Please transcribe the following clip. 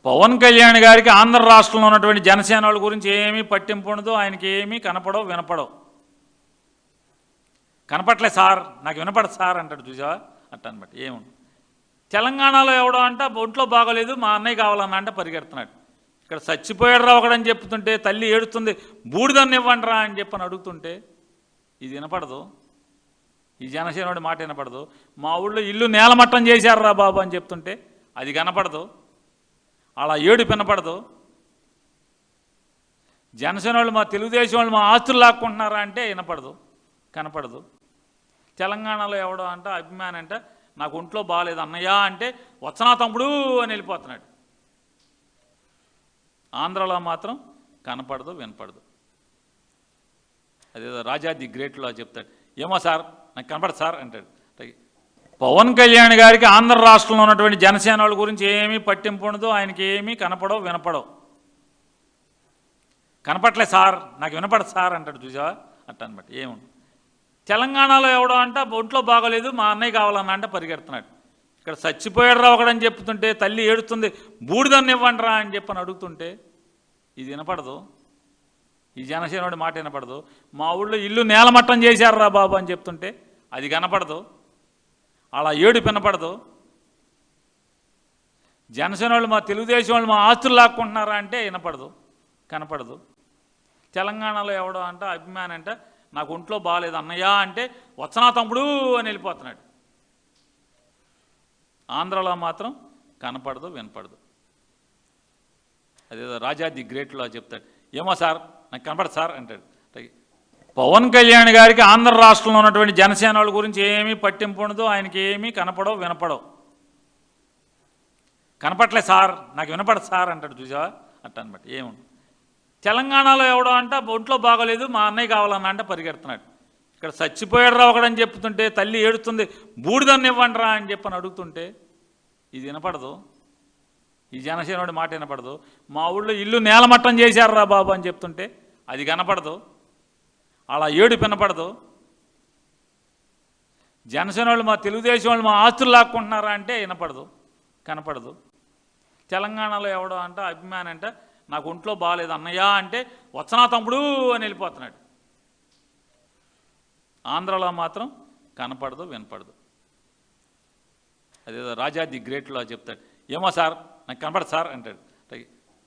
పవన్ కళ్యాణ్ గారికి ఆంధ్ర రాష్ట్రంలో ఉన్నటువంటి జనసేన వాళ్ళ గురించి ఏమీ పట్టింపు ఉండదు. ఆయనకి ఏమీ కనపడవు వినపడవు. కనపట్లే సార్, నాకు వినపడదు సార్ అంటాడు. చూసావా అట్ట అనమాట. ఏముంది తెలంగాణలో ఎవడో అంట ఒంట్లో బాగోలేదు, మా అన్నయ్య కావాలన్నా అంటే పరిగెడుతున్నాడు. ఇక్కడ చచ్చిపోయాడు రా ఒకడని చెప్తుంటే తల్లి ఏడుస్తుంది, బూడిదన్ని ఇవ్వండి రా అని చెప్పని అడుగుతుంటే ఇది వినపడదు. ఈ జనసేనుడి మాట వినపడదు. మా ఊళ్ళో ఇల్లు నేలమట్టం చేశారు రా బాబు అని చెప్తుంటే అది కనపడదు. అలా ఏడు వినపడదు. జనసేన వాళ్ళు మా తెలుగుదేశం వాళ్ళు మా ఆస్తులు లాక్కుంటున్నారా అంటే వినపడదు, కనపడదు. తెలంగాణలో ఎవడో అంట అభిమాని అంట నాకు ఒంట్లో బాగాలేదు అన్నయ్య అంటే వచ్చనా తమ్ముడు అని వెళ్ళిపోతున్నాడు. ఆంధ్రలో మాత్రం కనపడదు వినపడదు. అదేదో రాజా ది గ్రేట్లో చెప్తాడు, ఏమో సార్ నాకు కనపడదు సార్ అంటాడు. పవన్ కళ్యాణ్ గారికి ఆంధ్ర రాష్ట్రంలో ఉన్నటువంటి జనసేన వాళ్ళ గురించి ఏమీ పట్టింపు ఉండదు. ఆయనకి ఏమీ కనపడవు వినపడవు. కనపట్లే సార్, నాకు వినపడదు సార్ అంటాడు. చూసావా అట్ట అనమాట. ఏముంది తెలంగాణలో ఎవడో అంట ఒంట్లో బాగోలేదు, మా అన్నయ్య కావాలన్నా అంటే పరిగెడుతున్నాడు. ఇక్కడ చచ్చిపోయాడు రా ఒకడని చెప్తుంటే తల్లి ఏడుస్తుంది, బూడిదన్ని ఇవ్వండి రా అని చెప్పని అడుగుతుంటే ఇది వినపడదు. ఈ జనసేనుడి మాట వినపడదు. మా ఊళ్ళో ఇల్లు నేలమట్టం చేశారు రా బాబు అని చెప్తుంటే అది కనపడదు. అలా ఏడు వినపడదు. జనసేన వాళ్ళు మా తెలుగుదేశం వాళ్ళు మా ఆస్తులు లాక్కుంటున్నారా అంటే వినపడదు, కనపడదు. తెలంగాణలో ఎవడో అంట అభిమాని అంట నాకు ఒంట్లో బాగాలేదు అన్నయ్య అంటే వచ్చనా తమ్ముడు అని వెళ్ళిపోతున్నాడు. ఆంధ్రలో మాత్రం కనపడదు వినపడదు. అదేదో రాజా ది గ్రేట్లో చెప్తాడు, ఏమో సార్ నాకు కనపడదు సార్ అంటాడు. పవన్ కళ్యాణ్ గారికి ఆంధ్ర రాష్ట్రంలో ఉన్నటువంటి జనసేన వాళ్ళ గురించి ఏమీ పట్టింపు ఉండదు. ఆయనకి ఏమీ కనపడవు వినపడవు. కనపట్లే సార్, నాకు వినపడదు సార్ అంటాడు. చూసావా అట్ట అనమాట. ఏముంది తెలంగాణలో ఎవడో అంట ఒంట్లో బాగోలేదు, మా అన్నయ్య కావాలన్నా అంటే పరిగెడుతున్నాడు. ఇక్కడ చచ్చిపోయాడు రా ఒకడని చెప్తుంటే తల్లి ఏడుస్తుంది, బూడిదన్ని ఇవ్వండి రా అని చెప్పని అడుగుతుంటే ఇది వినపడదు. ఈ జనసేనుడి మాట వినపడదు. మా ఊళ్ళో ఇల్లు నేలమట్టం చేశారు రా బాబు అని చెప్తుంటే అది కనపడదు. అలా ఏడు వినపడదు. జనసేన వాళ్ళు మా తెలుగుదేశం వాళ్ళు మా ఆస్తులు లాక్కుంటున్నారా అంటే వినపడదు, కనపడదు. తెలంగాణలో ఎవడో అంట అభిమాని అంట నాకు ఒంట్లో బాగాలేదు అన్నయ్య అంటే వచ్చనా తమ్ముడు అని వెళ్ళిపోతున్నాడు. ఆంధ్రలో మాత్రం కనపడదు వినపడదు. అదేదో రాజా ది గ్రేట్లో చెప్తాడు, ఏమో సార్ నాకు కనపడదు సార్ అంటాడు.